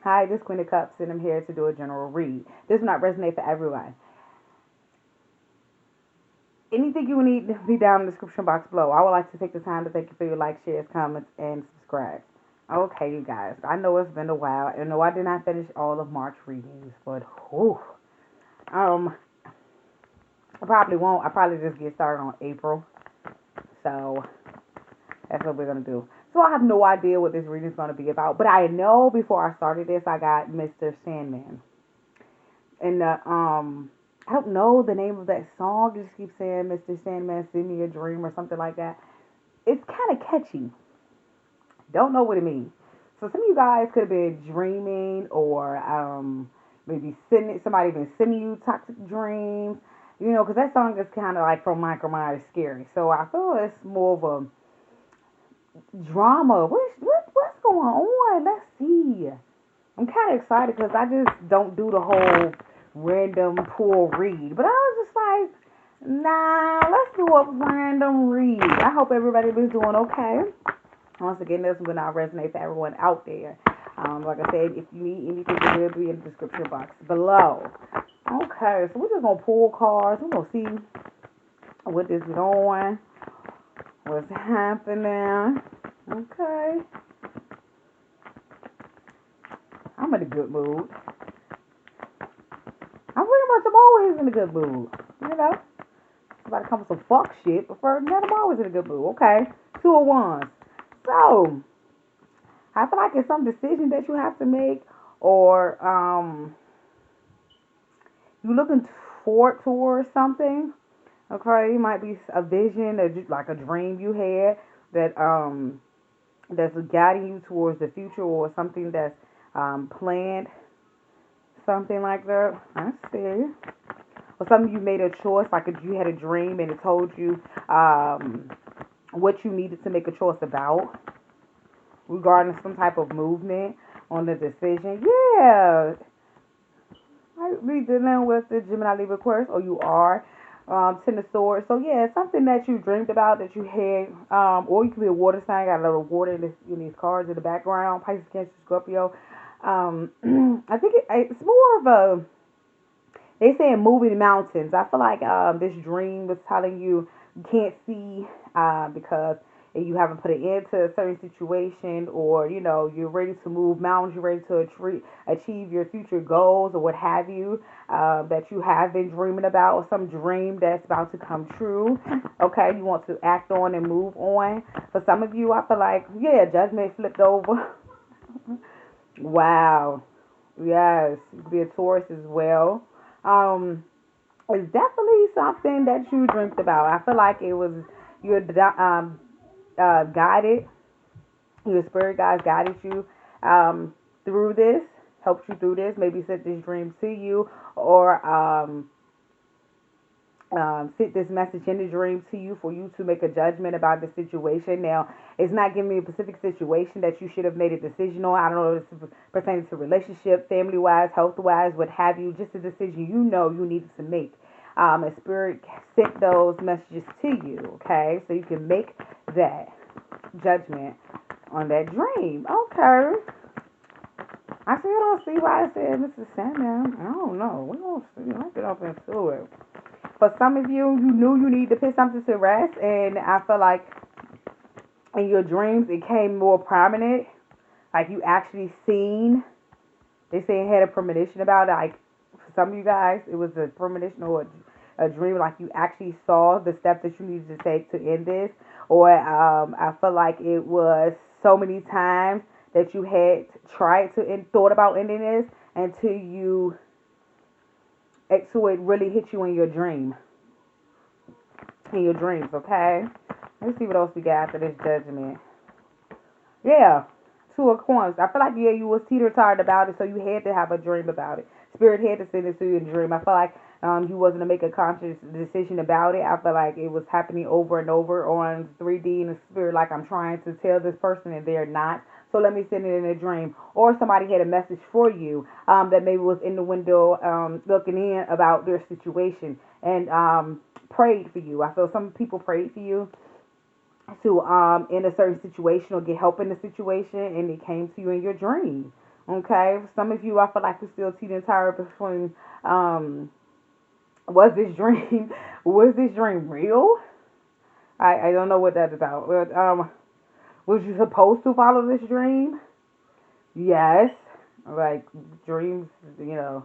Hi, this is Queen of Cups, and I'm here to do a general read. This will not resonate for everyone. Anything you need, be down in the description box below. I would like to take the time to thank you for your likes, shares, comments, and subscribe. Okay, you guys, I know it's been a while, and no, I did not finish all of March readings, but whew, I probably won't. I probably just get started on April, so that's what we're gonna do. So I have no idea what this reading is gonna be about, but I know before I started this, I got Mr. Sandman. And I don't know the name of that song. It just keeps saying Mr. Sandman, send me a dream or something like that. It's kind of catchy. Don't know what it means. So some of you guys could have been dreaming or maybe somebody been sending you toxic dreams. You know, because that song is kind of like from Michael Myers scary. So I feel it's more of a drama. What's going on? Let's see. I'm kind of excited because I just don't do the whole random pull read. But I was just like, nah, let's do a random read. I hope everybody was doing okay. Once again, this will not resonate for everyone out there. Like I said, if you need anything, it will be in the description box below. Okay, so we're just going to pull cards. We're going to see what is going, what's happening. Okay. I'm in a good mood. I'm always in a good mood. You know? Somebody come with some fuck shit, but for that, I'm always in a good mood. Okay? 2 of Wands. So, I feel like it's some decision that you have to make, or you're looking forward towards something. Okay? It might be a vision, like a dream you had that's guiding you towards the future, or something that's planned, something like that. Let's see. Or some of you made a choice, like if you had a dream and it told you what you needed to make a choice about regarding some type of movement on the decision. Yeah. Might be dealing with the Gemini, Libra, Aquarius, or you are. Ten of Swords. So yeah, something that you dreamed about that you had, or you could be a water sign. Got a little water in these cards in the background. Pisces, Cancer, Scorpio. I think it's more of a. They saying moving mountains. I feel like this dream was telling you can't see because you haven't put an end to a certain situation, or you know you're ready to move mountains, you're ready to achieve your future goals or what have you, that you have been dreaming about, or some dream that's about to come true. Okay, you want to act on and move on. For some of you, I feel like judgment flipped over. Wow. Yes, you could be a Taurus as well. It's definitely something that you dreamt about. I feel like it was you're guided. Your spirit guides guided you through this, helped you through this. Maybe sent this dream to you, or sent this message in the dream to you for you to make a judgment about the situation. Now, it's not giving me a specific situation that you should have made a decision on. I don't know if it's pertaining to relationship, family-wise, health-wise, what have you. Just a decision you know you needed to make. And Spirit sent those messages to you, okay? So you can make that judgment on that dream. Okay. I still don't see why it said Mr. Sandman. I don't know. We're going to see. Let's get up into it. For some of you, you knew you needed to put something to rest, and I feel like in your dreams it came more prominent. Like you actually seen. They say it had a premonition about it. Like for some of you guys, it was a premonition or a dream. Like you actually saw the steps that you needed to take to end this. Or I feel like it was so many times that you had tried to and thought about ending this until it really hit you in your dream. In your dreams, okay? Let's see what else we got after this judgment. Yeah, 2 of Coins. I feel like, you was teeter-tottering about it, so you had to have a dream about it. Spirit had to send it to you in a dream. I feel like you wasn't to make a conscious decision about it. I feel like it was happening over and over on 3D in the spirit, like I'm trying to tell this person and they're not. So let me send it in a dream. Or somebody had a message for you that maybe was in the window looking in about their situation and prayed for you. I feel some people prayed for you to in a certain situation or get help in the situation, and it came to you in your dream. Okay, some of you, I feel like we're still teeter-totter between, was this dream, was this dream real? I don't know what that's about. But, was you supposed to follow this dream? Yes. Like, dreams, you know,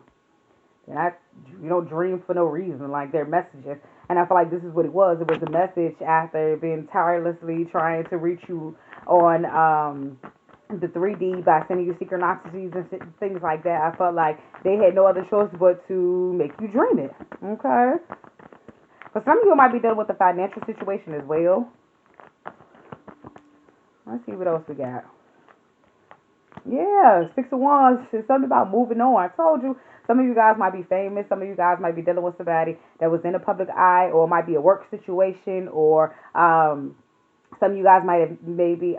they're not, you don't dream for no reason. Like, they're messages. And I feel like this is what it was. It was a message after being tirelessly trying to reach you on, the 3D by sending you synchronicities and things like that. I felt like they had no other choice but to make you dream it. Okay? But some of you might be dealing with a financial situation as well. Let's see what else we got. Yeah, 6 of Wands is something about moving on. I told you, some of you guys might be famous. Some of you guys might be dealing with somebody that was in the public eye, or it might be a work situation, or some of you guys might have maybe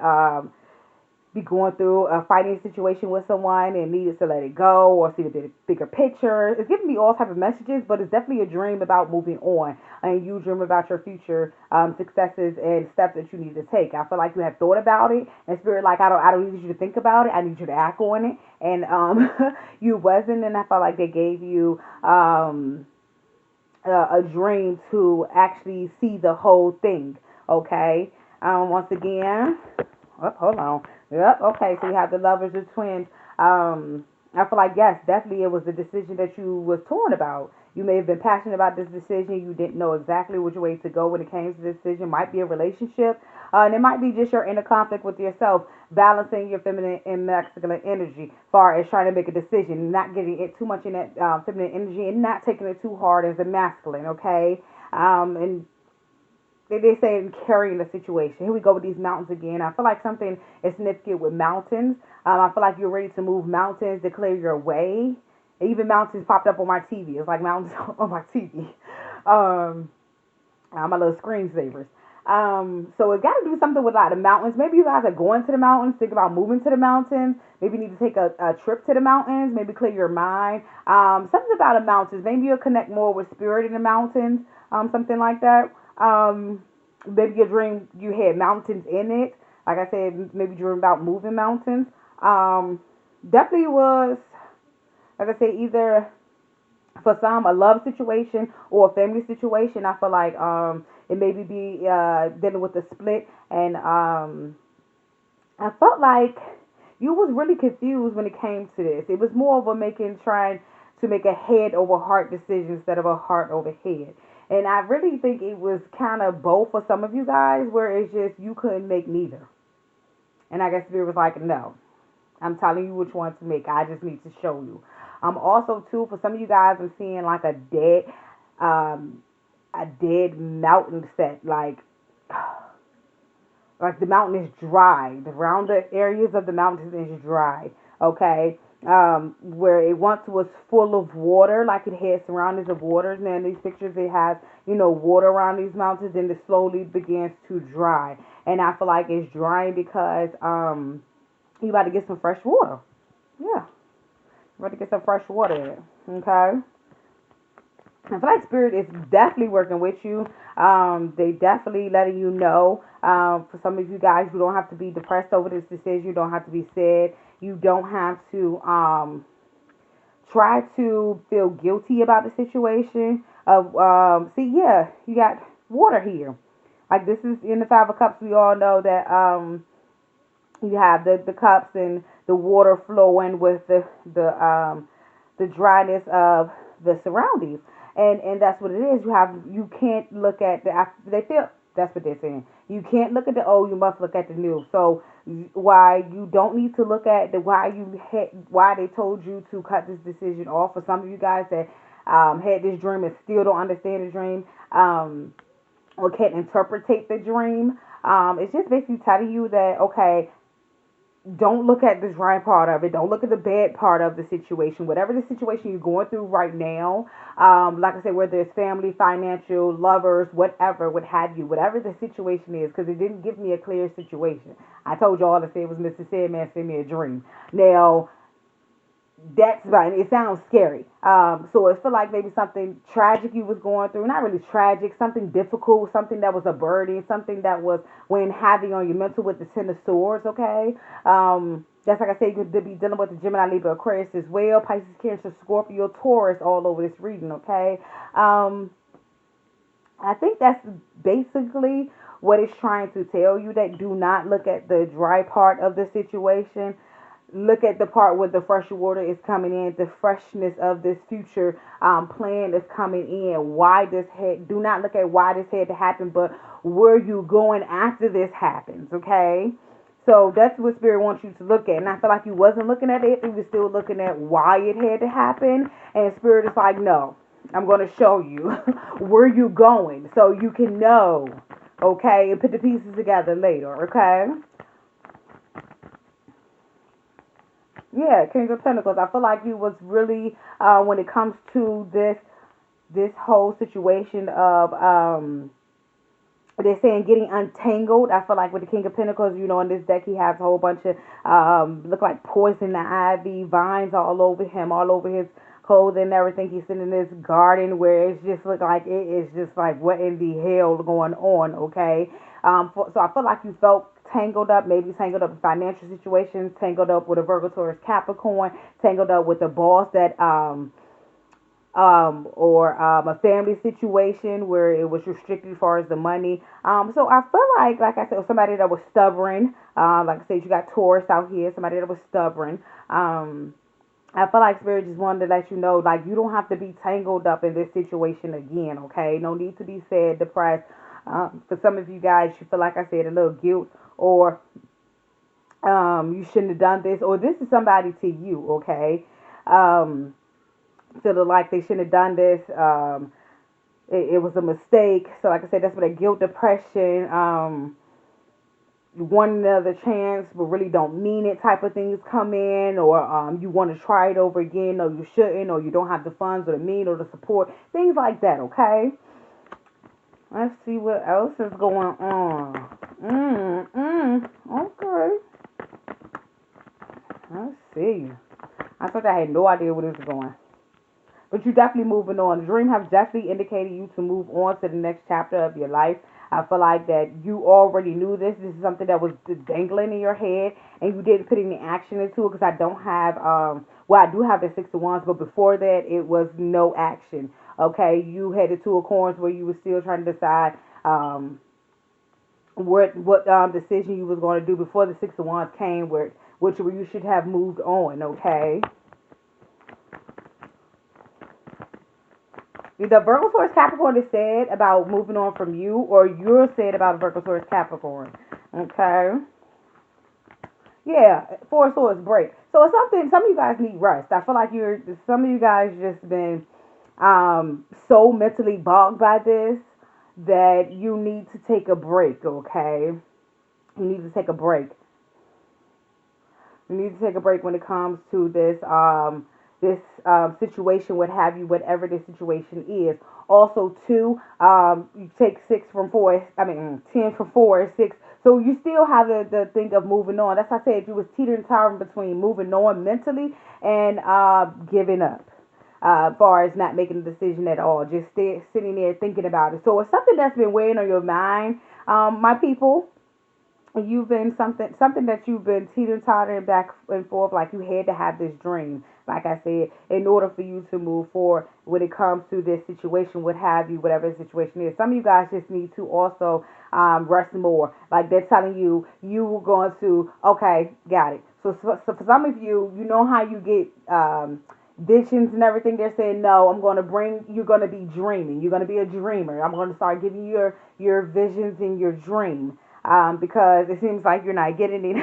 be going through a fighting situation with someone and needed to let it go or see the bigger picture. It's giving me all type of messages, but it's definitely a dream about moving on, and you dream about your future successes and steps that you need to take. I feel like you have thought about it, and spirit like, I don't need you to think about it. I need you to act on it, and you wasn't, and I felt like they gave you a dream to actually see the whole thing. Okay. Once again, hold on. Yep. Okay. So you have the Lovers, the Twins. I feel like, yes, definitely it was a decision that you was torn about. You may have been passionate about this decision. You didn't know exactly which way to go when it came to the decision. Might be a relationship. And it might be just your inner conflict with yourself, balancing your feminine and masculine energy, far as trying to make a decision, not getting it too much in that feminine energy and not taking it too hard as a masculine, okay? And they say carrying the situation. Here we go with these mountains again. I feel like something is significant with mountains. I feel like you're ready to move mountains, to clear your way. Even mountains popped up on my TV. It's like mountains on my TV. My little screensavers. So it's got to do something with like the mountains. Maybe you guys are going to the mountains, think about moving to the mountains. Maybe you need to take a trip to the mountains. Maybe clear your mind. Something about the mountains. Maybe you'll connect more with spirit in the mountains. Something like that. Maybe your dream you had mountains in it. Like I said, maybe dream about moving mountains. Definitely was, like I said, either for some a love situation or a family situation. I feel like it maybe be dealing with a split, and I felt like you was really confused when it came to this. It was more of a trying to make a head over heart decision instead of a heart over head. And I really think it was kind of both for some of you guys, where it's just you couldn't make neither. And I guess Spirit was like, no, I'm telling you which one to make. I just need to show you. Also too, for some of you guys, I'm seeing like a dead mountain set, like the mountain is dry. Around the areas of the mountain is dry. Okay. Where it once was full of water, like it had surroundings of water. Now in these pictures it has, water around these mountains, and it slowly begins to dry. And I feel like it's drying because you about to get some fresh water. Yeah. You about to get some fresh water in. Okay. I feel like Spirit is definitely working with you. They definitely letting you know. For some of you guys, you don't have to be depressed over this decision. You don't have to be sad. You don't have to try to feel guilty about the situation. You got water here. Like this is in the Five of Cups. We all know that you have the cups and the water flowing with the dryness of the surroundings. And that's what it is. You can't look at that's what they're saying. You can't look at the old, you must look at the new. So why you don't need to look at why they told you to cut this decision off. For some of you guys that had this dream and still don't understand the dream, or can't interpretate the dream, it's just basically telling you that, okay, don't look at the dry part of it. Don't look at the bad part of the situation. Whatever the situation you're going through right now, like I said, whether it's family, financial, lovers, whatever, what have you, whatever the situation is, because it didn't give me a clear situation. I told you all I said was Mr. Sandman sent me a dream. Now, that's right. It sounds scary. So it feel like maybe something tragic you was going through. Not really tragic. Something difficult. Something that was a burden. Something that was weighing heavy on your mental with the Ten of Swords. Okay. That's like I said, you could be dealing with the Gemini, Libra, Aquarius as well. Pisces, Cancer, Scorpio, Taurus, all over this reading, okay? I think that's basically what it's trying to tell you, that do not look at the dry part of the situation. Look at the part where the fresh water is coming in, the freshness of this future plan is coming in. Why this had, do not look at why this had to happen, but where you going after this happens, okay? So that's what Spirit wants you to look at. And I feel like you wasn't looking at it, you were still looking at why it had to happen. And Spirit is like, no, I'm going to show you where you going so you can know, okay? And put the pieces together later, okay? Yeah, King of Pentacles. I feel like you was really, when it comes to this whole situation of, they're saying getting untangled. I feel like with the King of Pentacles, you know, in this deck, he has a whole bunch of, look like poison ivy, vines all over him, all over his clothes and everything. He's sitting in this garden where it's just look like it is just like, what in the hell going on, okay? So I feel like you felt tangled up, maybe tangled up in financial situations, tangled up with a Virgo, Taurus, Capricorn, tangled up with a boss that, or a family situation where it was restricted as far as the money. So I feel like I said, somebody that was stubborn. Like I said, you got Taurus out here, somebody that was stubborn. I feel like Spirit just wanted to let you know, like, you don't have to be tangled up in this situation again, okay? No need to be sad, depressed. For some of you guys, you feel like I said, a little guilt, or you shouldn't have done this, or this is somebody to you, okay? Feel like they shouldn't have done this. It was a mistake. So like I said, that's what a guilt, depression, you want another chance but really don't mean it type of things come in, or you want to try it over again, or you shouldn't, or you don't have the funds or the means or the support, things like that, okay? Let's see what else is going on. Okay. Let's see. I thought I had no idea where this was going. But you're definitely moving on. The dream has definitely indicated you to move on to the next chapter of your life. I feel like that you already knew this. This is something that was dangling in your head, and you didn't put any action into it, because I don't have, I do have the Six of Wands, but before that, it was no action. Okay, you had the Two of Coins where you were still trying to decide what decision you was going to do before the Six of Wands came, which you should have moved on, okay? Either Virgo, Taurus, Capricorn is sad about moving on from you, or you're sad about Virgo, Taurus, Capricorn. Okay? Yeah, Four of Swords break. So it's something, some of you guys need rest. I feel like some of you guys just been so mentally bogged by this that you need to take a break, okay? You need to take a break. You need to take a break when it comes to this situation, what have you, whatever this situation is. Also, too, you take 10 from 4 is 6. So you still have the thing of moving on. That's why I said you was teetering tottering between moving on mentally and giving up. As far as not making a decision at all, just sitting there thinking about it. So it's something that's been weighing on your mind, my people. You've been something that you've been teeter-tottering back and forth, like you had to have this dream, like I said, in order for you to move forward when it comes to this situation, what have you, whatever the situation is. Some of you guys just need to also rest more. Like they're telling you, you were going to, okay, got it. So for some of you, you know how you get visions and everything. They're saying, no, you're going to be dreaming. You're going to be a dreamer. I'm going to start giving you your visions in your dream. Because it seems like you're not getting it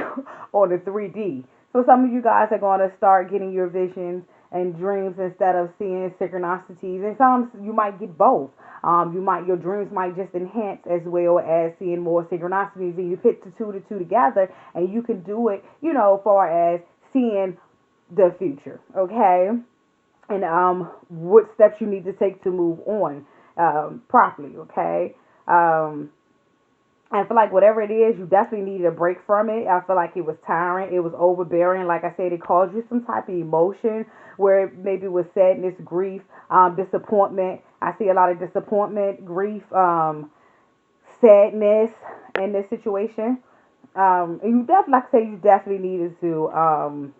on the 3D. So some of you guys are going to start getting your visions and dreams instead of seeing synchronicities. And some you might get both. Your dreams might just enhance as well as seeing more synchronicities. And you put the two together, and you can do it, as far as seeing the future. Okay, and what steps you need to take to move on properly. Okay. I feel like whatever it is, you definitely needed a break from it. I feel like it was tiring. It was overbearing. Like I said, it caused you some type of emotion where it maybe was sadness, grief, disappointment. I see a lot of disappointment, grief, sadness in this situation. And you definitely, like I say, you definitely needed to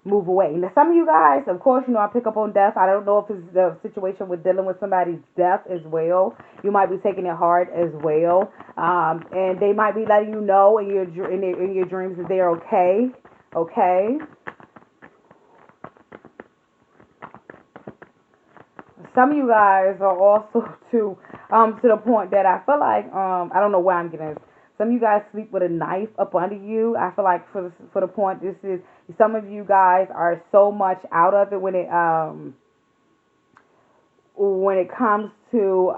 move away. Now, some of you guys, of course, you know, I pick up on death. I don't know if it's the situation with dealing with somebody's death as well. You might be taking it hard as well, and they might be letting you know in your dreams that they're okay. Okay. Some of you guys are also to the point that I feel like I don't know why I'm getting this. Some of you guys sleep with a knife up under you. I feel like for the point this is, some of you guys are so much out of it when it comes to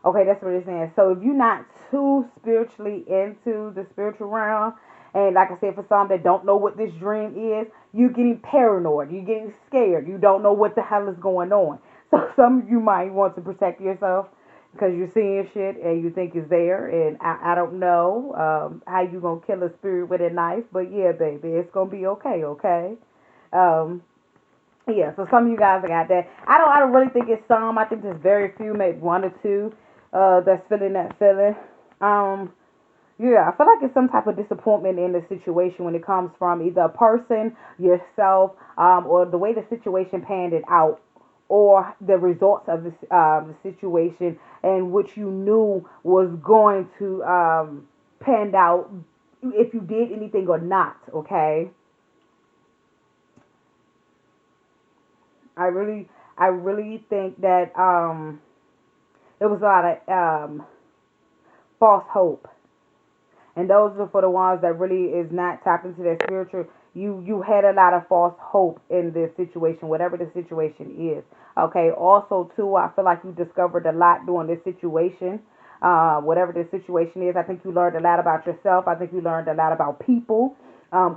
okay, that's what it's saying. So if you're not too spiritually into the spiritual realm, and like I said, for some that don't know what this dream is, you're getting paranoid, you're getting scared, you don't know what the hell is going on. So some of you might want to protect yourself because you're seeing shit and you think it's there. And I don't know how you gonna kill a spirit with a knife, but yeah, baby, it's gonna be okay, okay? Um, yeah, so some of you guys got that. I don't really think it's some. I think there's very few, maybe one or two, that's feeling that feeling. Um, yeah, I feel like it's some type of disappointment in the situation when it comes from either a person, yourself, or the way the situation panned it out, or the results of the situation and which you knew was going to pan out if you did anything or not. Okay, I really, I really think that there was a lot of false hope, and those are for the ones that really is not tapped into their spiritual. You had a lot of false hope in this situation, whatever the situation is. Okay. Also, too, I feel like you discovered a lot during this situation. Whatever the situation is, I think you learned a lot about yourself. I think you learned a lot about people,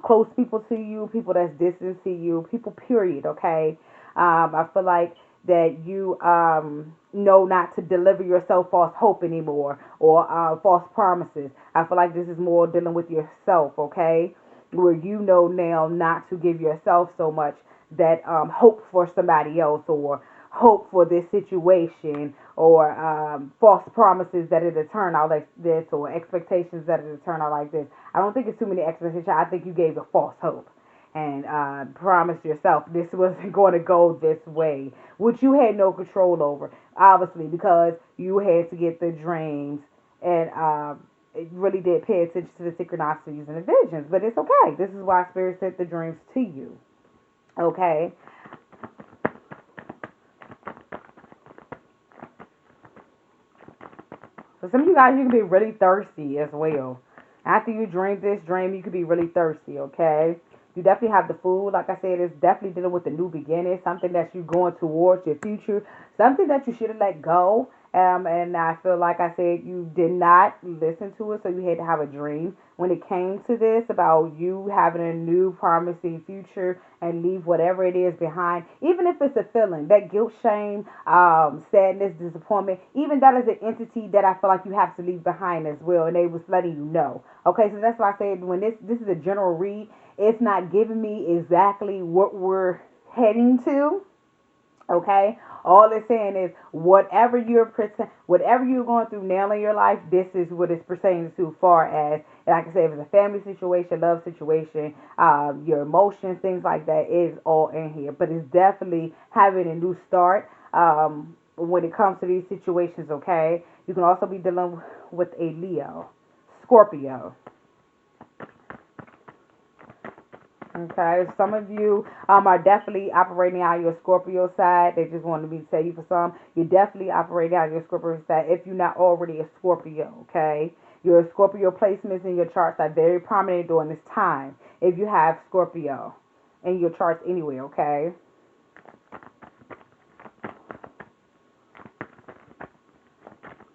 close people to you, people that's distant to you, people. Period. Okay. I feel like that you know not to deliver yourself false hope anymore, or false promises. I feel like this is more dealing with yourself, okay? Where you know now not to give yourself so much that hope for somebody else, or hope for this situation, or false promises that it'll turn out like this, or expectations that it'll turn out like this. I don't think it's too many expectations. I think you gave a false hope and promised yourself this wasn't going to go this way, which you had no control over, obviously, because you had to get the dreams, and it really did pay attention to the synchronicities and the visions. But it's okay. This is why Spirit sent the dreams to you. Okay. So some of you guys, you can be really thirsty as well. After you drink this dream, you could be really thirsty, okay? You definitely have the food. Like I said, it's definitely dealing with the new beginning, something that you're going towards your future, something that you should have let go. And I feel like I said you did not listen to it, so you had to have a dream when it came to this about you having a new promising future and leave whatever it is behind, even if it's a feeling, that guilt, shame, sadness, disappointment, even that is an entity that I feel like you have to leave behind as well, and they was letting you know. Okay, so that's why I said when this is a general read, it's not giving me exactly what we're heading to. Okay, all it's saying is whatever you're going through now in your life, this is what it's pertaining to. Far as, like I said, if it's a family situation, love situation, your emotions, things like that, is all in here. But it's definitely having a new start when it comes to these situations. Okay, you can also be dealing with a Leo, Scorpio. Okay, some of you are definitely operating out of your Scorpio side. They just wanted me to tell you for some, you're definitely operating out of your Scorpio side if you're not already a Scorpio, okay? Your Scorpio placements in your charts are very prominent during this time if you have Scorpio in your charts anyway, okay?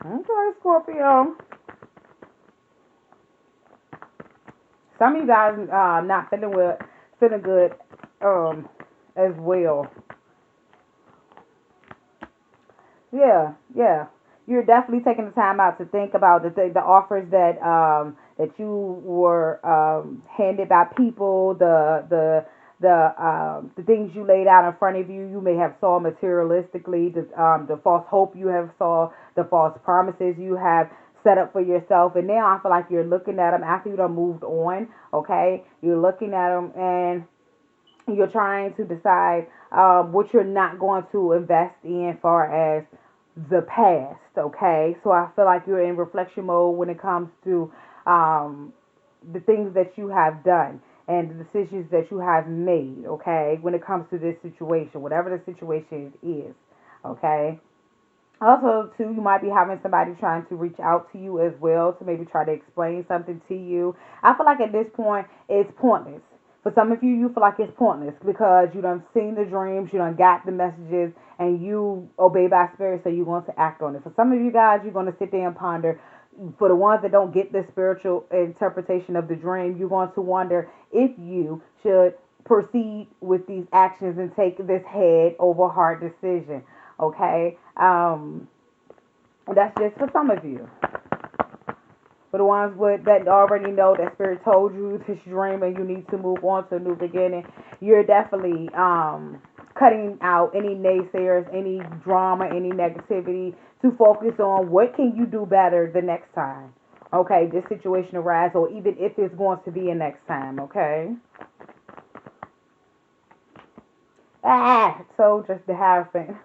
Okay, Scorpio. Some of you guys not feeling good as well. Yeah, yeah. You're definitely taking the time out to think about the offers that you were handed by people, the things you laid out in front of you. You may have saw materialistically, the false hope you have saw, the false promises you have set up for yourself. And now I feel like you're looking at them after you done moved on, okay? You're looking at them and you're trying to decide what you're not going to invest in far as the past, okay? So I feel like you're in reflection mode when it comes to the things that you have done and the decisions that you have made, okay? When it comes to this situation, whatever the situation is, okay? Also, too, you might be having somebody trying to reach out to you as well to maybe try to explain something to you. I feel like at this point, it's pointless. For some of you, you feel like it's pointless because you done seen the dreams, you done got the messages, and you obey by spirit, so you're going to act on it. For some of you guys, you're going to sit there and ponder. For the ones that don't get the spiritual interpretation of the dream, you're going to wonder if you should proceed with these actions and take this head over heart decision. Okay, that's just for some of you. For the ones that already know that Spirit told you this dream and you need to move on to a new beginning, you're definitely cutting out any naysayers, any drama, any negativity to focus on what can you do better the next time. Okay, this situation arises, or even if it's going to be a next time. Okay. So just the Hierophant.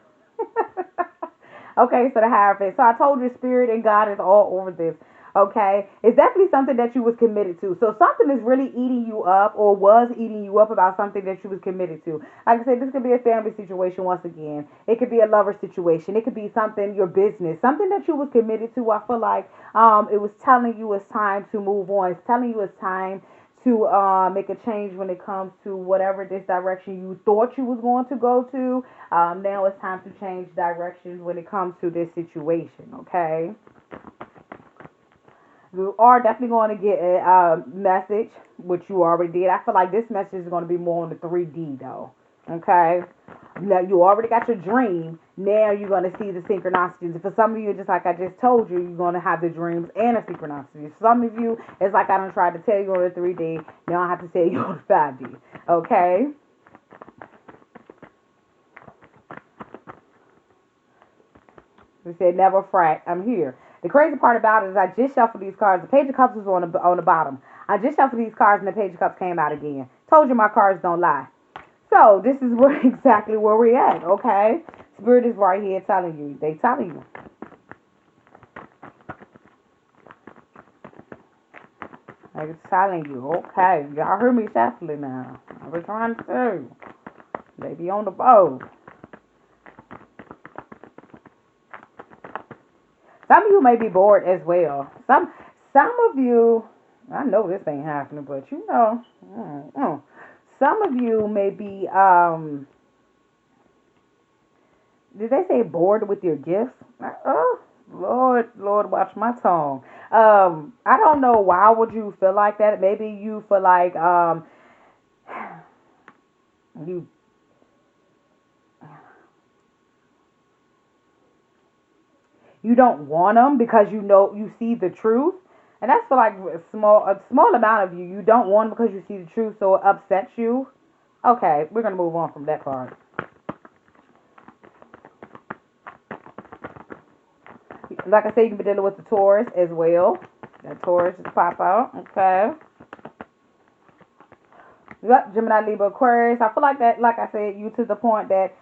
Okay, so the Hierophant. So I told you Spirit and God is all over this. Okay, it's definitely something that you was committed to. So something is really eating you up, or was eating you up about something that you was committed to. Like I said, this could be a family situation once again. It could be a lover situation. It could be something, your business, something that you was committed to. I feel like it was telling you it's time to move on. It's telling you it's time to make a change when it comes to whatever this direction you thought you was going to go to. Now it's time to change directions when it comes to this situation, okay? You are definitely going to get a message, which you already did. I feel like this message is going to be more on the 3D, though, okay? Now, you already got your dream. Now you're going to see the synchronicities. For some of you, just like I just told you, you're going to have the dreams and a synchronicity. For some of you, it's like I done tried to tell you on the 3D. Now I have to tell you on the 5D. Okay? We said never fret. I'm here. The crazy part about it is I just shuffled these cards. The Page of Cups was on the bottom. I just shuffled these cards and the Page of Cups came out again. Told you my cards don't lie. So this is exactly where we're at, okay? Spirit is right here telling you. They telling you. They're telling you, okay. Y'all heard me shuffling now. I was trying to. They be on the boat. Some of you may be bored as well. Some of you, I know this ain't happening, but you know, some of you may be, did they say bored with your gifts? Oh, Lord, watch my tongue. I don't know, why would you feel like that? Maybe you feel like, you don't want them because you know you see the truth, and that's for like a small amount of you. You don't want them because you see the truth, so it upsets you. Okay, we're gonna move on from that part. Like I said, you can be dealing with the Taurus as well. That Taurus just pop out. Okay. Yep, Gemini, Libra, Aquarius. I feel like that, like I said, you to the point that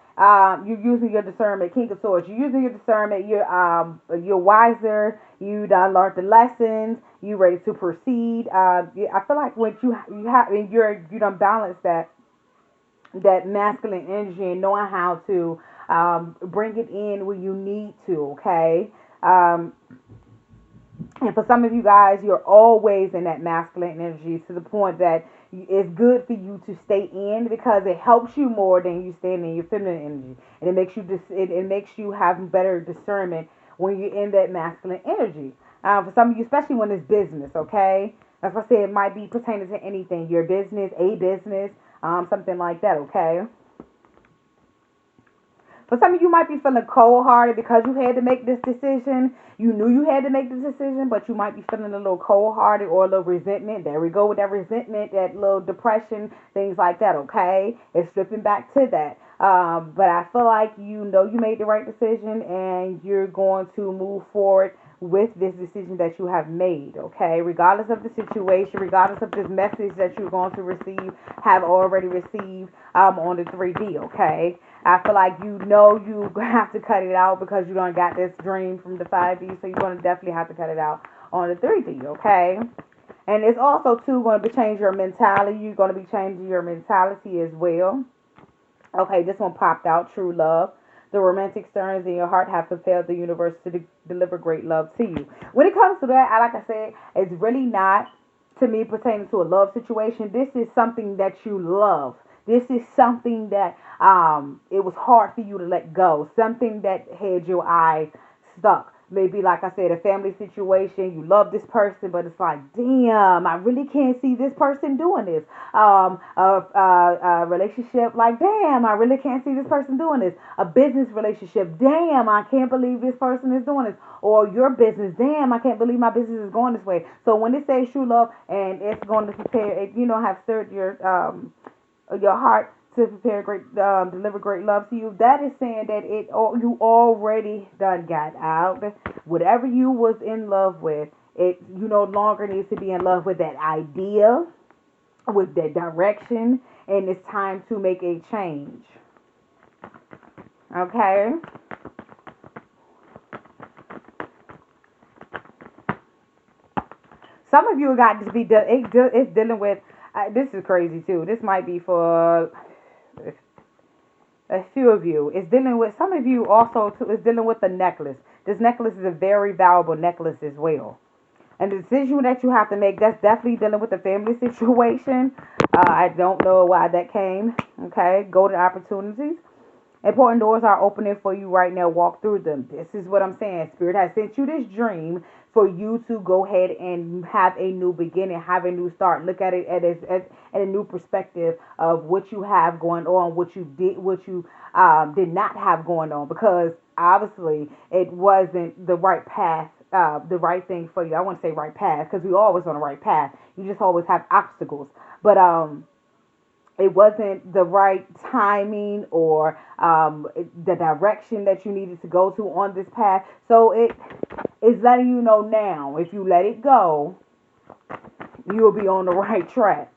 you're using your discernment. King of Swords. You're using your discernment. You're wiser. You done learned the lessons. You ready to proceed. I feel like when you done balance that masculine energy and knowing how to bring it in when you need to. Okay. And for some of you guys, you're always in that masculine energy to the point that it's good for you to stay in because it helps you more than you staying in your feminine energy, and it makes you have better discernment when you're in that masculine energy. For some of you, especially when it's business, okay? As I said, it might be pertaining to anything, your business, something like that, okay? For some of you might be feeling cold-hearted because you had to make this decision. You knew you had to make this decision, but you might be feeling a little cold-hearted or a little resentment. There we go with that resentment, that little depression, things like that, okay? It's flipping back to that. But I feel like you know you made the right decision and you're going to move forward with this decision that you have made, okay? Regardless of the situation, regardless of this message that you're going to receive, have already received on the 3D, okay? I feel like you know you have to cut it out because you done got this dream from the 5D, so you're going to definitely have to cut it out on the 3D, okay? And it's also, too, going to change your mentality. You're going to be changing your mentality as well. Okay, this one popped out, true love. The romantic stearns in your heart have compelled the universe to deliver great love to you. When it comes to that, like I said, it's really not, to me, pertaining to a love situation. This is something that you love. This is something that it was hard for you to let go. Something that had your eyes stuck. Maybe, like I said, a family situation. You love this person, but it's like, damn, I really can't see this person doing this. A relationship, like, damn, I really can't see this person doing this. A business relationship, damn, I can't believe this person is doing this. Or your business, damn, I can't believe my business is going this way. So when it says true love and it's going to prepare, it, have stirred your heart to prepare deliver great love to you, that is saying that you already done got out. Whatever you was in love with, you no longer need to be in love with that idea, with that direction, and it's time to make a change. Okay? Some of you got to be, it's dealing with, this is crazy too. This might be for a few of you. It's dealing with, some of you also too, is dealing with the necklace. This necklace is a very valuable necklace as well. And the decision that you have to make, that's definitely dealing with the family situation. I don't know why that came. Okay, golden opportunities. Important doors are opening for you right now. Walk through them. This is what I'm saying. Spirit has sent you this dream for you to go ahead and have a new beginning, have a new start. Look at it as a new perspective of what you have going on, what you did not have going on, because obviously it wasn't the right path, the right thing for you. I wouldn't say right path because we're always on the right path. You just always have obstacles, but it wasn't the right timing or the direction that you needed to go to on this path. So it is letting you know now, if you let it go, you'll be on the right track.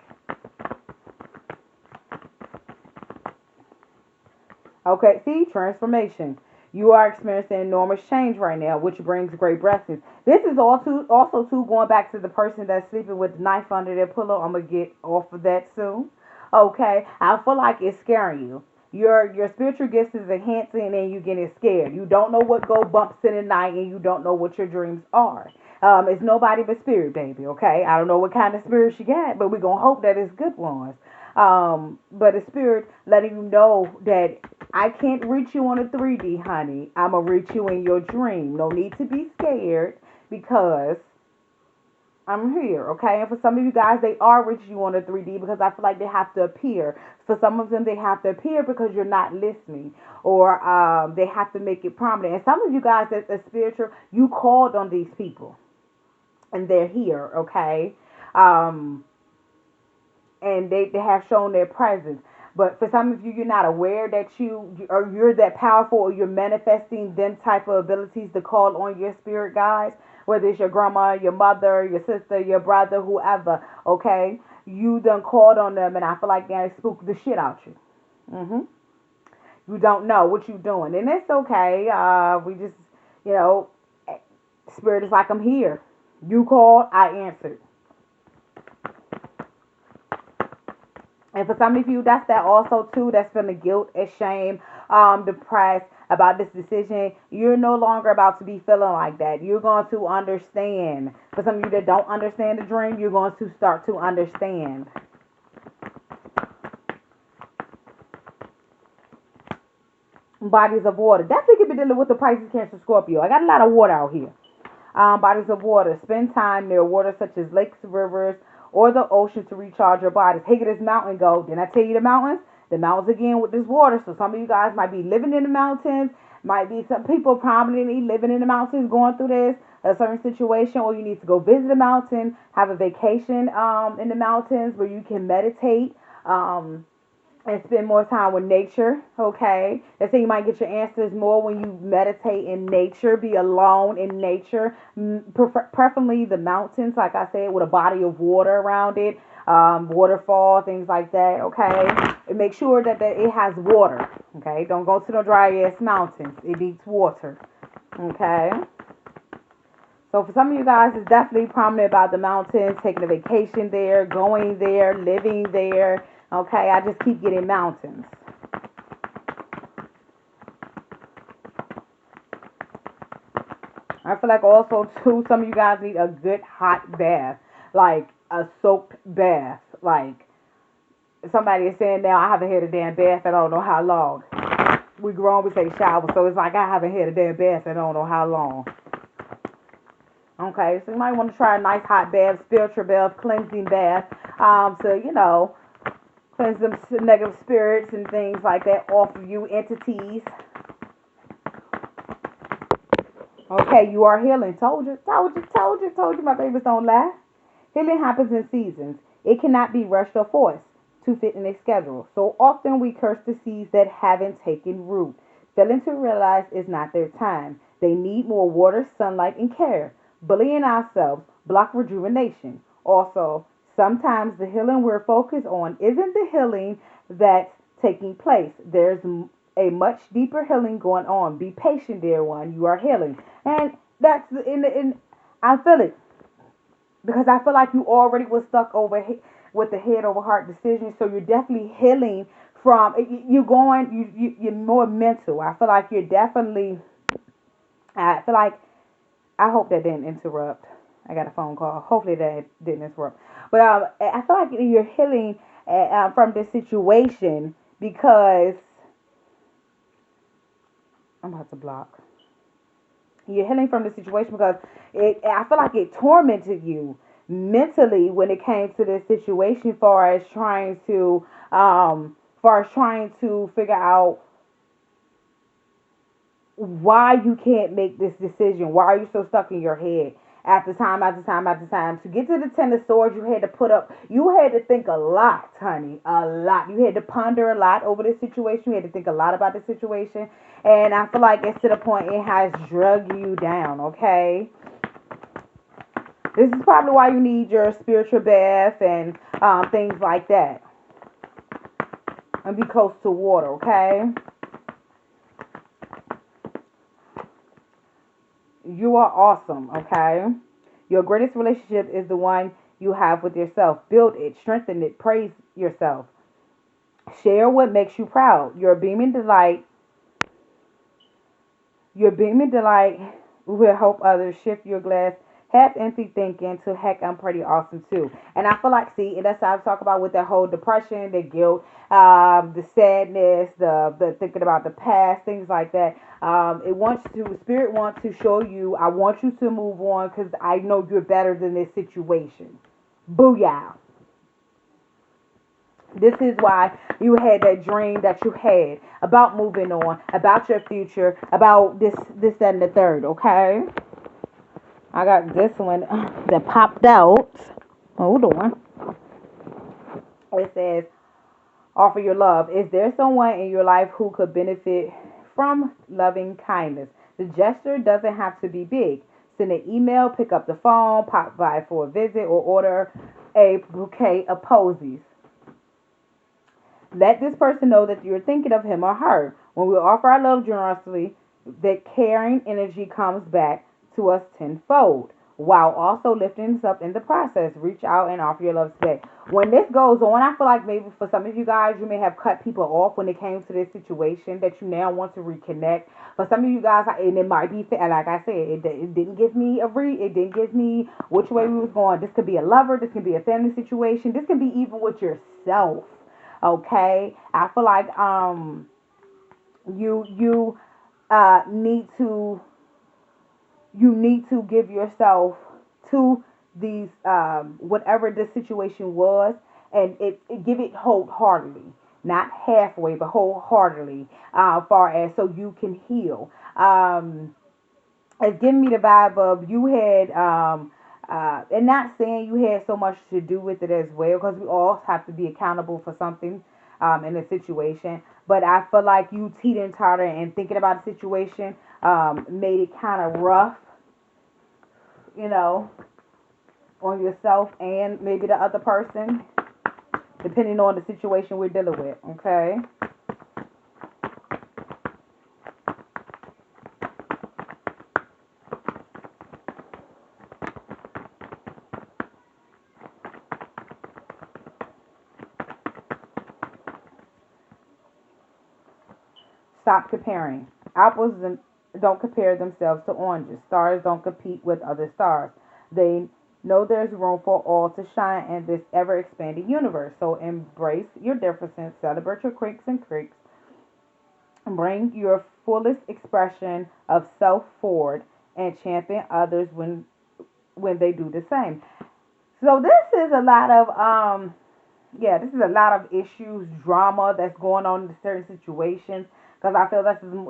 Okay, see, transformation. You are experiencing enormous change right now, which brings great blessings. This is also going back to the person that's sleeping with the knife under their pillow. I'm going to get off of that soon. Okay, I feel like it's scaring you. Your spiritual gifts is enhancing and you getting scared. You don't know what go bumps in the night and you don't know what your dreams are. It's nobody but spirit, baby, okay? I don't know what kind of spirit she got, but we're going to hope that it's good ones. But the spirit letting you know that I can't reach you on a 3D, honey. I'm going to reach you in your dream. No need to be scared because I'm here, okay? And for some of you guys, they are reaching you on a 3D because I feel like they have to appear. For some of them, they have to appear because you're not listening, or they have to make it prominent. And some of you guys that's spiritual, you called on these people, and they're here, okay? And they have shown their presence. But for some of you, you're not aware that you're that powerful, or you're manifesting them type of abilities to call on your spirit guides, whether it's your grandma, your mother, your sister, your brother, whoever, okay? You done called on them, and I feel like they spooked the shit out you. You don't know what you're doing, and it's okay. We just, spirit is like, I'm here. You called, I answered. And for some of you, that's that also too. That's feeling guilt and shame, depressed about this decision. You're no longer about to be feeling like that. You're going to understand. For some of you that don't understand the dream, you're going to start to understand. Bodies of water. Definitely could be dealing with the Pisces, Cancer, Scorpio. I got a lot of water out here. Bodies of water. Spend time near water such as lakes, rivers, or the ocean to recharge your bodies. Hey, this mountain go. Didn't I tell you the mountains? The mountains again with this water. So some of you guys might be living in the mountains. Might be some people prominently living in the mountains going through this, a certain situation, or you need to go visit a mountain, have a vacation in the mountains where you can meditate. and spend more time with nature, okay? They say you might get your answers more when you meditate in nature, be alone in nature, preferably the mountains, like I said, with a body of water around it, waterfall, things like that, okay? And make sure that it has water, okay? Don't go to no dry ass mountains. It needs water, okay? So for some of you guys, it's definitely prominent about the mountains, taking a vacation there, going there, living there. Okay, I just keep getting mountains. I feel like also, too, some of you guys need a good hot bath, like a soaked bath. Like somebody is saying now, I haven't had a damn bath and I don't know how long. We grown, we take showers, so it's like I haven't had a damn bath and I don't know how long. Okay, so you might want to try a nice hot bath, spiritual bath, cleansing bath, so, you know, cleanse them negative spirits and things like that off of you, entities. Okay, you are healing. Told you, my babies don't lie. Healing happens in seasons. It cannot be rushed or forced to fit in a schedule. So often we curse the seeds that haven't taken root, failing to realize it's not their time. They need more water, sunlight, and care. Bullying ourselves block rejuvenation. Also, sometimes the healing we're focused on isn't the healing that's taking place. There's a much deeper healing going on. Be patient, dear one. You are healing. And that's I feel it. Because I feel like you already was stuck over with the head over heart decision. So you're definitely healing from, you're more mental. I feel like you're definitely, I hope that didn't interrupt. I got a phone call. Hopefully that didn't interrupt. But I feel like you're healing from this situation because I'm about to block. You're healing from the situation because I feel like it tormented you mentally when it came to this situation, far as trying to figure out why you can't make this decision. Why are you so stuck in your head? After time, after time, after time. To get to the Ten of Swords, you had to think a lot, honey. A lot. You had to ponder a lot over this situation. You had to think a lot about the situation. And I feel like it's to the point it has drug you down, okay? This is probably why you need your spiritual bath and things like that. And be close to water, okay? You are awesome, okay? Your greatest relationship is the one you have with yourself. Build it, strengthen it, praise yourself. Share what makes you proud. Your beaming delight will help others shift your glass half empty thinking to heck, I'm pretty awesome too. And I feel like, see, and that's how I talk about with that whole depression, the guilt, the sadness, the thinking about the past, things like that. Spirit wants to show you, I want you to move on because I know you're better than this situation. Booyah. This is why you had that dream that you had about moving on, about your future, about this, that, and the third, okay? I got this one that popped out. Hold on. It says, offer your love. Is there someone in your life who could benefit from loving kindness? The gesture doesn't have to be big. Send an email, pick up the phone, pop by for a visit, or order a bouquet of posies. Let this person know that you're thinking of him or her. When we offer our love generously, that caring energy comes back to us tenfold, while also lifting us up in the process. Reach out and offer your love today. When this goes on, I feel like maybe for some of you guys, you may have cut people off when it came to this situation that you now want to reconnect. For some of you guys, and it might be, like I said, it didn't give me it didn't give me which way we was going. This could be a lover, this could be a family situation, this could be even with yourself. Okay, I feel like you need to give yourself to these whatever the situation was, and give it wholeheartedly, not halfway, but wholeheartedly, far as so you can heal. It's giving me the vibe of you had and not saying you had so much to do with it as well, because we all have to be accountable for something. in a situation. But I feel like you teeter totter and thinking about the situation made it kind of rough, you know, on yourself and maybe the other person, depending on the situation we're dealing with, okay? Stop comparing. Apples don't compare themselves to oranges. Stars don't compete with other stars. They know there's room for all to shine in this ever-expanding universe. So embrace your differences, celebrate your quirks and creeks, and bring your fullest expression of self forward, and champion others when they do the same. So this is a lot of this is a lot of issues, drama that's going on in certain situations. Because I feel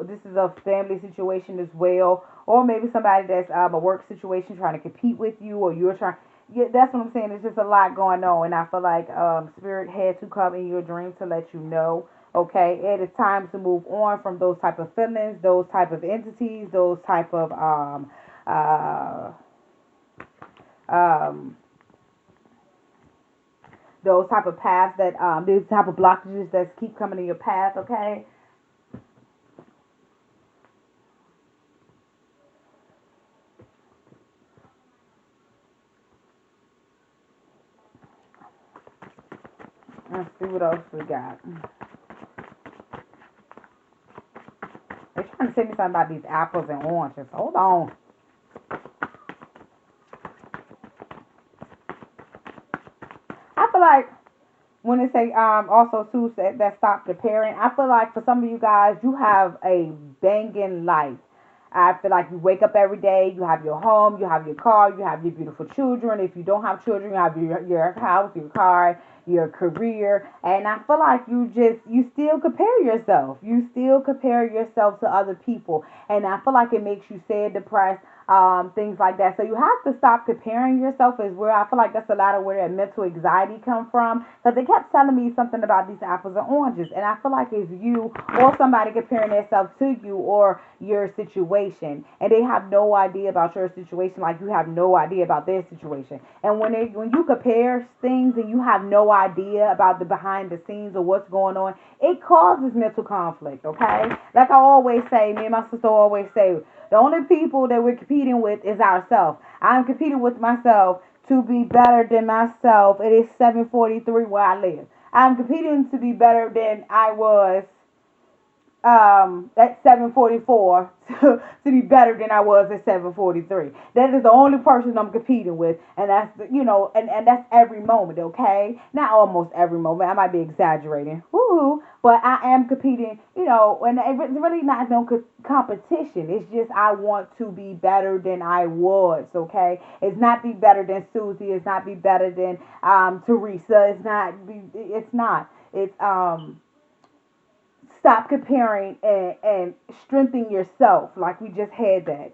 this is a family situation as well, or maybe somebody that's a work situation trying to compete with you, or you're trying. Yeah, that's what I'm saying. There's just a lot going on, and I feel like Spirit had to come in your dream to let you know, okay, it is time to move on from those type of feelings, those type of entities, those type of um, those type of paths that these type of blockages that keep coming in your path, okay? Let's see what else we got. They're trying to say me something about these apples and oranges. Hold on. I feel like when they say also too that stop comparing, I feel like for some of you guys, you have a banging life. I feel like you wake up every day, you have your home, you have your car, you have your beautiful children. If you don't have children, you have your house, your car, your career. And I feel like you still compare yourself. You still compare yourself to other people. And I feel like it makes you sad, depressed, things like that. So you have to stop comparing yourself as well. I feel like that's a lot of where that mental anxiety come from. Because they kept telling me something about these apples and oranges. And I feel like if you or somebody comparing themselves to you or your situation, and they have no idea about your situation, like you have no idea about their situation. And when you compare things and you have no idea about the behind the scenes or what's going on, it causes mental conflict, okay? Like I always say, me and my sister always say, the only people that we're competing with is ourselves. I'm competing with myself to be better than myself. It is 7:43 where I live. I'm competing to be better than I was at 7:44 to be better than I was at 7:43. That is the only person I'm competing with, and that's and that's every moment, okay? Not almost every moment. I might be exaggerating, woo, but I am competing, and it's really not no competition. It's just I want to be better than I was, okay? It's not be better than Susie. It's not be better than Teresa. It's not. It's stop comparing and strengthen yourself. Like we just had that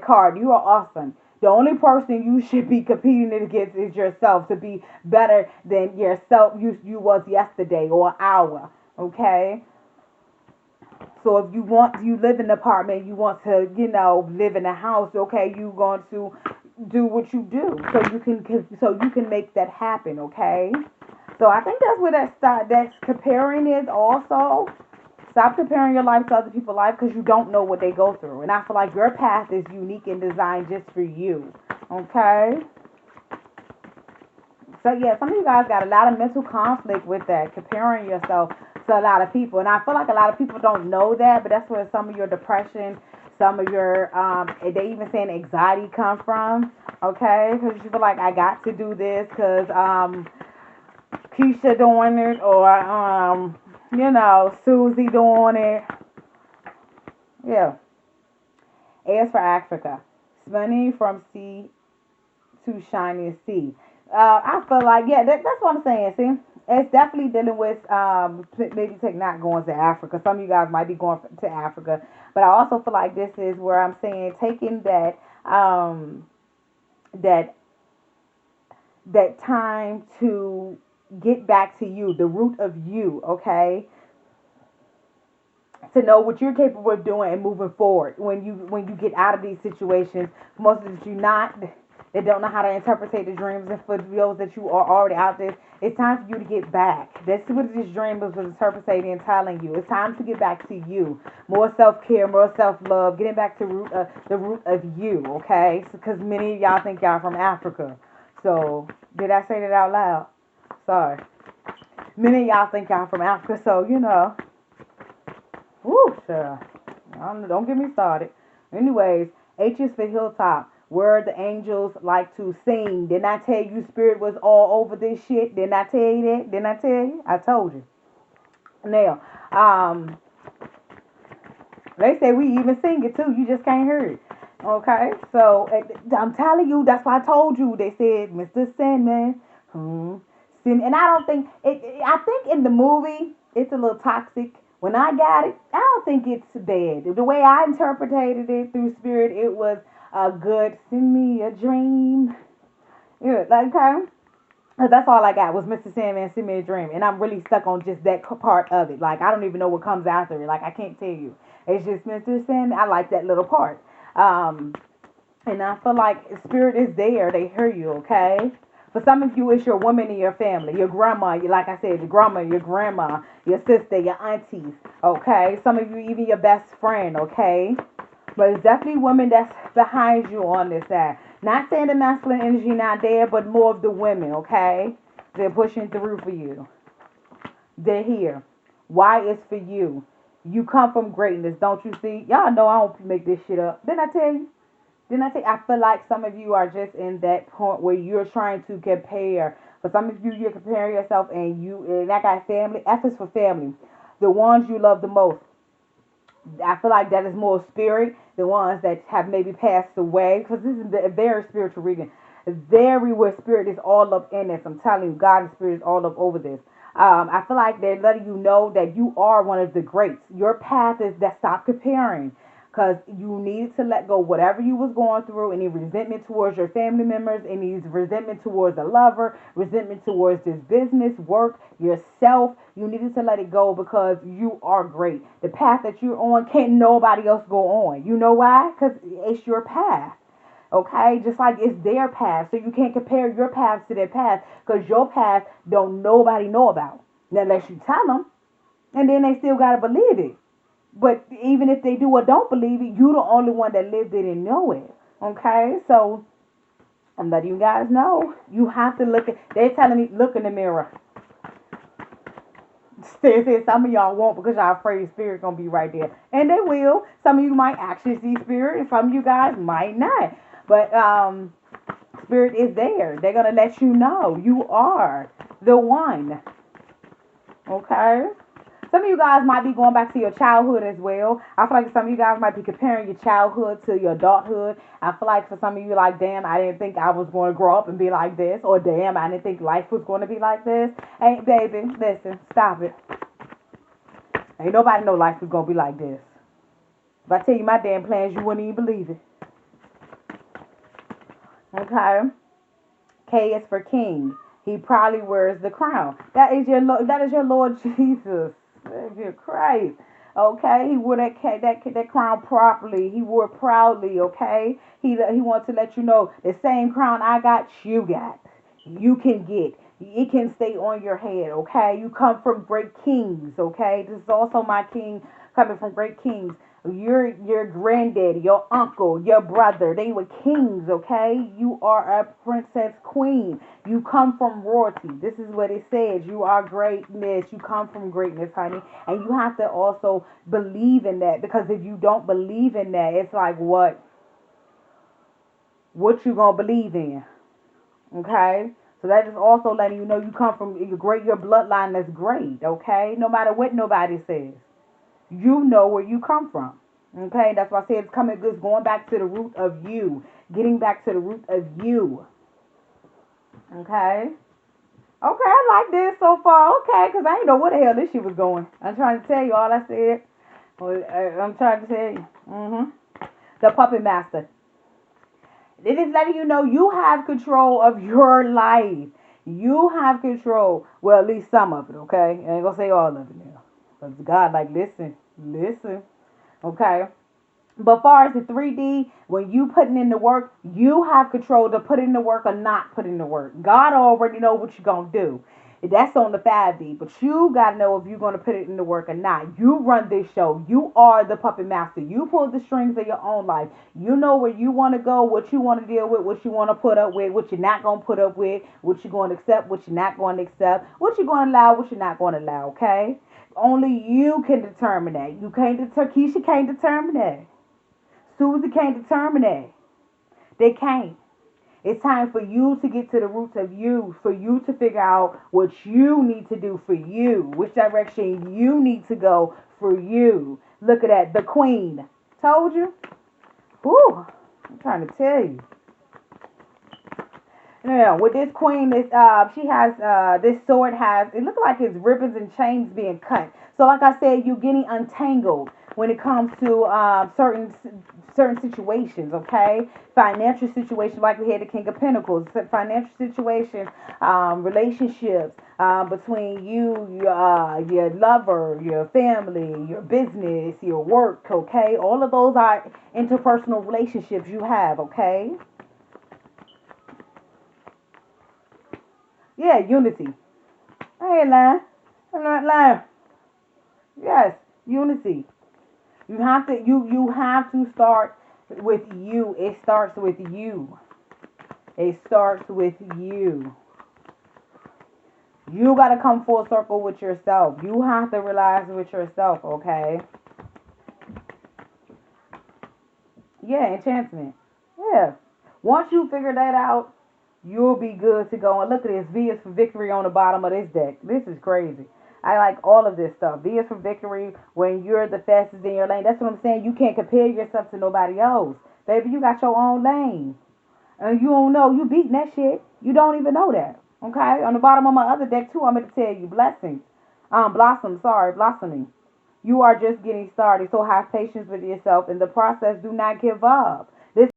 card. You are awesome. The only person you should be competing against is yourself, to be better than yourself you was yesterday or hour. Okay. So if you live in an apartment, you want to live in a house. Okay, you going to do what you do so you can make that happen. Okay. So I think that's where that's comparing is also. Stop comparing your life to other people's life because you don't know what they go through. And I feel like your path is unique and designed just for you. Okay? So, yeah, some of you guys got a lot of mental conflict with that, comparing yourself to a lot of people. And I feel like a lot of people don't know that, but that's where some of your depression, some of your, they even saying anxiety come from. Okay? Because you feel like, I got to do this because Keisha doing it or, Susie doing it. Yeah. As for Africa, spinning from sea to shining sea. I feel like, that's what I'm saying. See, it's definitely dealing with maybe not going to Africa. Some of you guys might be going to Africa, but I also feel like this is where I'm saying taking that time to get back to you, the root of you, okay? To know what you're capable of doing and moving forward when you get out of these situations. Most of you not, they don't know how to interpret the dreams, and for those that you are already out there, it's time for you to get back. That's what this dream was interpreting and telling you. It's time to get back to you. More self-care, more self-love, getting back to the root of you, okay? Because many of y'all think y'all from Africa. So, did I say that out loud? Sorry. Many of y'all think y'all from Africa, so, you know. Woo, sure. Don't get me started. Anyways, H is for hilltop, where the angels like to sing. Didn't I tell you spirit was all over this shit? Didn't I tell you that? Didn't I tell you? I told you. Now, they say we even sing it too. You just can't hear it. Okay? So, I'm telling you, that's why I told you. They said, Mr. Sandman. And I don't think, I think in the movie, it's a little toxic. When I got it, I don't think it's bad. The way I interpreted it through spirit, it was a good, send me a dream. Yeah, okay. That's all I got was Mr. Sandman, send me a dream. And I'm really stuck on just that part of it. Like, I don't even know what comes after it. Like, I can't tell you. It's just Mr. Sandman. I like that little part. And I feel like spirit is there. They hear you, okay? For some of you, it's your woman in your family, your grandma, like I said, your grandma, your grandma, your sister, your aunties, okay? Some of you, even your best friend, okay? But it's definitely women that's behind you on this side. Not saying the masculine energy not there, but more of the women, okay? They're pushing through for you. They're here. Why is for you. You come from greatness, don't you see? Y'all know I don't make this shit up. Didn't I tell you? I feel like some of you are just in that point where you're trying to compare. For some of you, you're comparing yourself, and I got family. F is for family. The ones you love the most. I feel like that is more spirit. The ones that have maybe passed away. Because this is a very spiritual reading. Very where spirit is all up in this. I'm telling you, God and spirit is all up over this. I feel like they're letting you know that you are one of the greats. Your path is that stop comparing. Because you needed to let go whatever you was going through, any resentment towards your family members, any resentment towards a lover, resentment towards this business, work, yourself. You needed to let it go because you are great. The path that you're on, can't nobody else go on. You know why? Because it's your path. Okay? Just like it's their path. So you can't compare your path to their path because your path don't nobody know about. Unless you tell them. And then they still got to believe it. But even if they do or don't believe it, you're the only one that lived it and know it. Okay? So, I'm letting you guys know. You have to look at, they're telling me, look in the mirror. They said some of y'all won't because y'all afraid spirit going to be right there. And they will. Some of you might actually see spirit, and some of you guys might not. But, spirit is there. They're going to let you know you are the one. Okay? Some of you guys might be going back to your childhood as well. I feel like some of you guys might be comparing your childhood to your adulthood. I feel like for some of you, like, damn, I didn't think I was going to grow up and be like this. Or, damn, I didn't think life was going to be like this. Hey, baby, listen, stop it. Ain't nobody know life was going to be like this. If I tell you my damn plans, you wouldn't even believe it. Okay? K is for king. He probably wears the crown. That is your Lord Jesus. Savior Christ. Okay, he wore that crown properly. He wore it proudly. Okay, he wants to let you know the same crown I got, you got. You can get. It can stay on your head. Okay, you come from great kings. Okay, this is also my king coming from great kings. Your granddaddy, your uncle, your brother, they were kings, okay? You are a princess queen. You come from royalty. This is what it says. You are greatness. You come from greatness, honey. And you have to also believe in that. Because if you don't believe in that, it's like what? What you gonna believe in? Okay? So that is also letting you know you come from your bloodline that's great, okay? No matter what nobody says. You know where you come from. Okay, that's why I said it's going back to the root of you. Getting back to the root of you. Okay. Okay, I like this so far. Okay, because I didn't know where the hell this shit was going. I'm trying to tell you all I said. I'm trying to tell you. The puppet master. It is letting you know you have control of your life. You have control. Well, at least some of it, okay? I ain't gonna say all of it now. Because God, like, listen, okay? But far as the 3D, when you putting in the work, you have control to put in the work or not put in the work. God already know what you're going to do. That's on the 5D. But you got to know if you're going to put it in the work or not. You run this show. You are the puppet master. You pull the strings of your own life. You know where you want to go, what you want to deal with, what you want to put up with, what you're not going to put up with, what you're going to accept, what you're not going to accept, what you're going to allow, what you're not going to allow, okay? Only you can determine that. You can't Keisha can't determine that. Susie can't determine that. They can't. It's time for you to get to the roots of you, for you to figure out what you need to do for you, which direction you need to go for you. Look at that, the queen. Told you? Whew, I'm trying to tell you. Yeah, with this queen, she has this sword has, it looks like it's ribbons and chains being cut. So like I said, you're getting untangled when it comes to certain situations, okay? Financial situations, like we had the King of Pentacles, financial situations, relationships between you, your lover, your family, your business, your work, okay? All of those are interpersonal relationships you have, okay? Yeah, unity. I ain't lying. I'm not lying. Yes, unity. You have to start with you. It starts with you. It starts with you. You gotta come full circle with yourself. You have to realize with yourself, okay? Yeah, enchantment. Yeah. Once you figure that out, you'll be good to go. And look at this. V is for victory on the bottom of this deck. This is crazy. I like all of this stuff. V is for victory when you're the fastest in your lane. That's what I'm saying. You can't compare yourself to nobody else. Baby, you got your own lane. And you don't know. You beating that shit. You don't even know that. Okay? On the bottom of my other deck, too, I'm going to tell you. Blessings. Blossoming. You are just getting started. So have patience with yourself. In the process, do not give up.